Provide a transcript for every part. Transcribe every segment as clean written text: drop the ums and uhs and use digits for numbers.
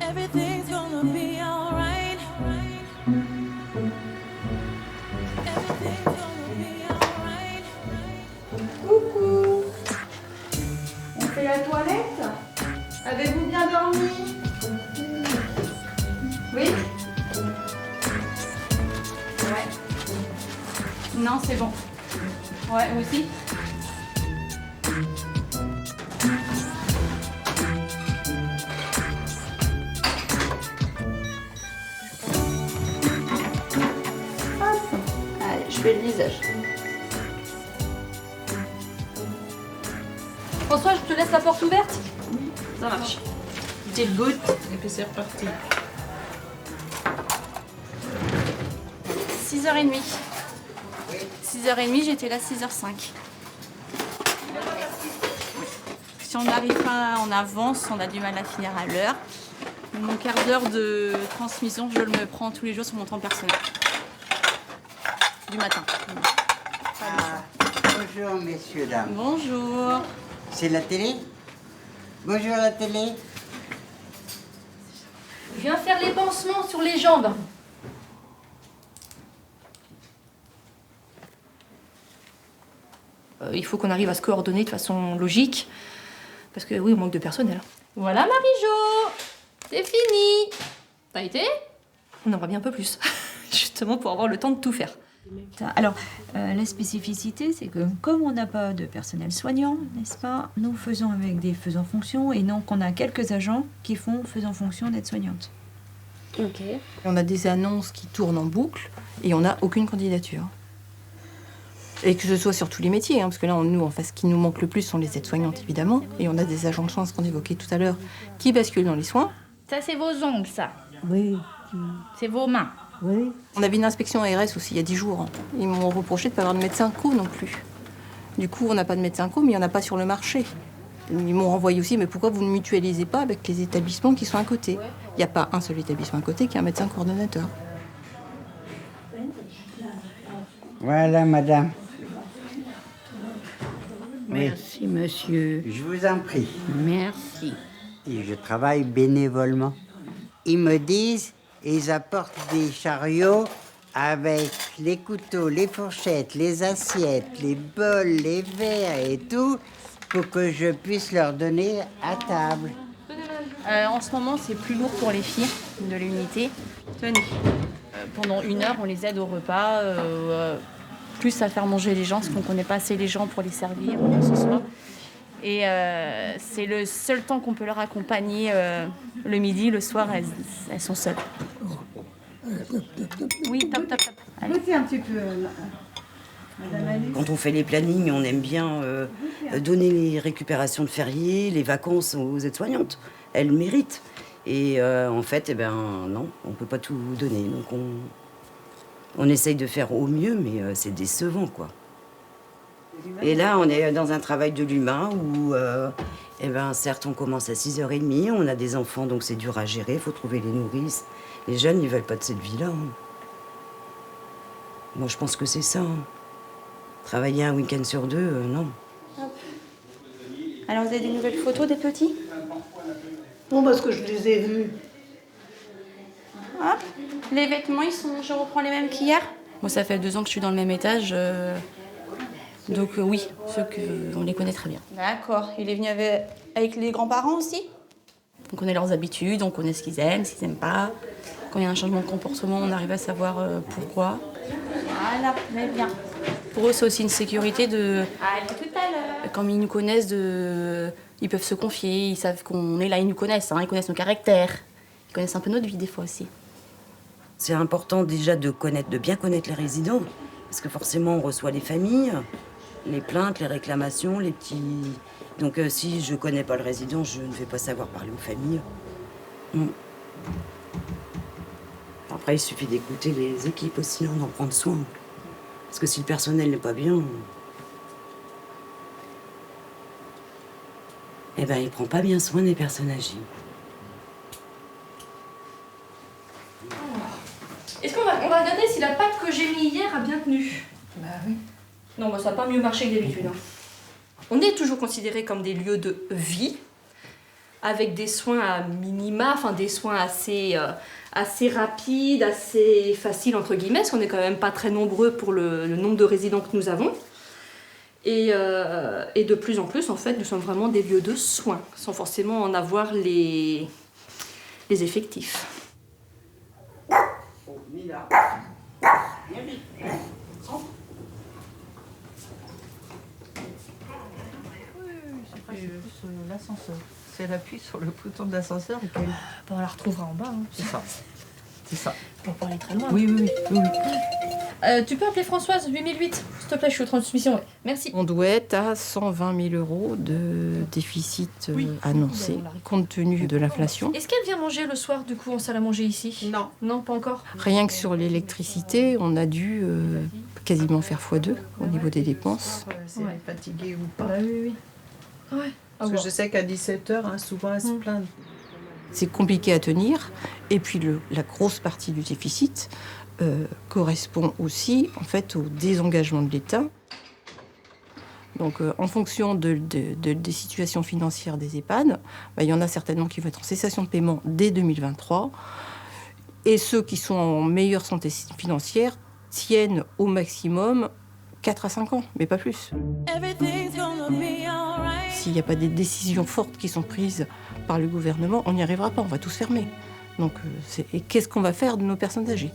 Everything's gonna be alright. Everything's gonna be alright. Coucou. On fait la toilette? Avez-vous bien dormi? Oui? Ouais. Non, c'est bon. Ouais, vous aussi? Allez, je fais le visage. François, je te laisse la porte ouverte? Ça marche. Petite goutte, et puis c'est reparti. 6h30. 6h30, j'étais là 6h05. Si on n'arrive pas en avance, on a du mal à finir à l'heure. Mon quart d'heure de transmission, je le prends tous les jours sur mon temps personnel. Du matin. Bonjour, messieurs, dames. Bonjour. C'est la télé? Bonjour, la télé. Je viens faire les pansements sur les jambes. Il faut qu'on arrive à se coordonner de façon logique. Parce que oui, on manque de personnel. Voilà Marie-Jo, c'est fini. T'as été? On aimerait bien un peu plus. Justement pour avoir le temps de tout faire. Alors, la spécificité, c'est que comme on n'a pas de personnel soignant, n'est-ce pas, nous faisons avec des faisans-fonctions et donc on a quelques agents qui font faisans-fonction d'aide-soignante. Ok. On a des annonces qui tournent en boucle et on n'a aucune candidature. Et que ce soit sur tous les métiers, hein, parce que là, nous, en fait, ce qui nous manque le plus sont les aides-soignantes, évidemment. Et on a des agents de chance qu'on évoquait tout à l'heure qui basculent dans les soins. Ça c'est vos ongles, ça. Oui, C'est vos mains. oui. On avait une inspection ARS aussi il y a 10 jours. Ils m'ont reproché de ne pas avoir de médecin co non plus. Du coup, on n'a pas de médecin co, mais il n'y en a pas sur le marché. Ils m'ont renvoyé aussi, mais pourquoi vous ne mutualisez pas avec les établissements qui sont à côté? Il n'y a pas un seul établissement à côté qui a un médecin coordonnateur. Voilà, madame. Merci, monsieur. Je vous en prie. Merci. Et je travaille bénévolement. Ils me disent, ils apportent des chariots avec les couteaux, les fourchettes, les assiettes, les bols, les verres et tout, pour que je puisse leur donner à table. En ce moment, c'est plus lourd pour les filles de l'unité. Tenez, pendant 1 heure, on les aide au repas, plus à faire manger les gens, parce qu'on ne connaît pas assez les gens pour les servir ce soir. Et c'est le seul temps qu'on peut leur accompagner le midi, le soir, elles sont seules. Oui, top, top, top. Allez. un petit peu, Madame Alice. Quand on fait les plannings, on aime bien donner les récupérations de fériés, les vacances aux aides-soignantes. Elles méritent. Et en fait, eh ben, non, on ne peut pas tout donner. Donc on essaye de faire au mieux, mais c'est décevant, quoi. Et là, on est dans un travail de l'humain où, eh ben, certes, on commence à 6h30, on a des enfants, donc c'est dur à gérer, il faut trouver les nourrices. Les jeunes, ils veulent pas de cette vie-là. Hein. Moi, je pense que c'est ça. Hein. Travailler un week-end sur 2, non. Alors, vous avez des nouvelles photos des petits? Non, parce que je les ai vus. Hop. Les vêtements, je reprends les mêmes qu'hier. Moi, ça fait 2 ans que je suis dans le même étage. Donc oui, ceux on les connaît très bien. D'accord. Il est venu avec les grands-parents aussi? On connaît leurs habitudes, on connaît ce qu'ils aiment, ce qu'ils n'aiment pas. Quand il y a un changement de comportement, on arrive à savoir pourquoi. Voilà, mais bien. Pour eux, c'est aussi une sécurité de... Allez, tout à l'heure. Quand ils nous connaissent, ils peuvent se confier, ils savent qu'on est là, ils nous connaissent, hein, ils connaissent nos caractères. Ils connaissent un peu notre vie des fois aussi. C'est important déjà de bien connaître les résidents, parce que forcément, on reçoit les familles, les plaintes, les réclamations, les petits... Donc si je connais pas le résident, je ne vais pas savoir parler aux familles. Après, il suffit d'écouter les équipes aussi, d'en prendre soin. Parce que si le personnel n'est pas bien, eh ben, il prend pas bien soin des personnes âgées. Est-ce qu'on va regarder si la pâte que j'ai mis hier a bien tenu? Bah oui. Non, bah, ça n'a pas mieux marché que d'habitude. Hein. On est toujours considérés comme des lieux de vie. avec des soins à minima, enfin des soins assez rapides, assez faciles entre guillemets, parce qu'on n'est quand même pas très nombreux pour le nombre de résidents que nous avons. Et de plus en plus, en fait, nous sommes vraiment des lieux de soins, sans forcément en avoir les effectifs. L'ascenseur. Si elle appuie sur le bouton de l'ascenseur et qu'elle... On la retrouvera en bas. Hein. C'est ça. C'est ça. On peut aller très loin. Oui. Tu peux appeler Françoise, 8008, s'il te plaît, je suis aux transmissions. Ouais. Merci. On doit être à 120 000 € de déficit annoncé, compte tenu de l'inflation. Est-ce qu'elle vient manger le soir, du coup, en salle à manger ici? Non. Non, pas encore. Rien que sur l'électricité, on a dû quasiment faire x2 au niveau des dépenses. Si elle est fatiguée ou pas. Bah oui. Ouais. Parce que je sais qu'à 17h, souvent, elle se plaint. C'est compliqué à tenir. Et puis la grosse partie du déficit correspond aussi en fait au désengagement de l'État. Donc en fonction des situations financières des EHPAD, il y en a certainement qui vont être en cessation de paiement dès 2023. Et ceux qui sont en meilleure santé financière tiennent au maximum 4 à 5 ans, mais pas plus. Everything's gonna be alright. S'il n'y a pas des décisions fortes qui sont prises par le gouvernement, on n'y arrivera pas, on va tous fermer. Donc, et qu'est-ce qu'on va faire de nos personnes âgées?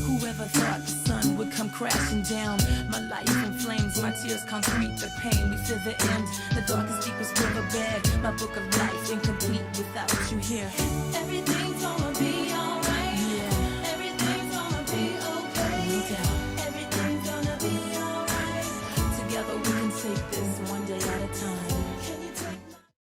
Whoever thought the sun would come crashing down? My life in flames, my tears concrete the pain. We feel the end, the darkest, deepest riverbed. My book of life incomplete without you here. Everything's gonna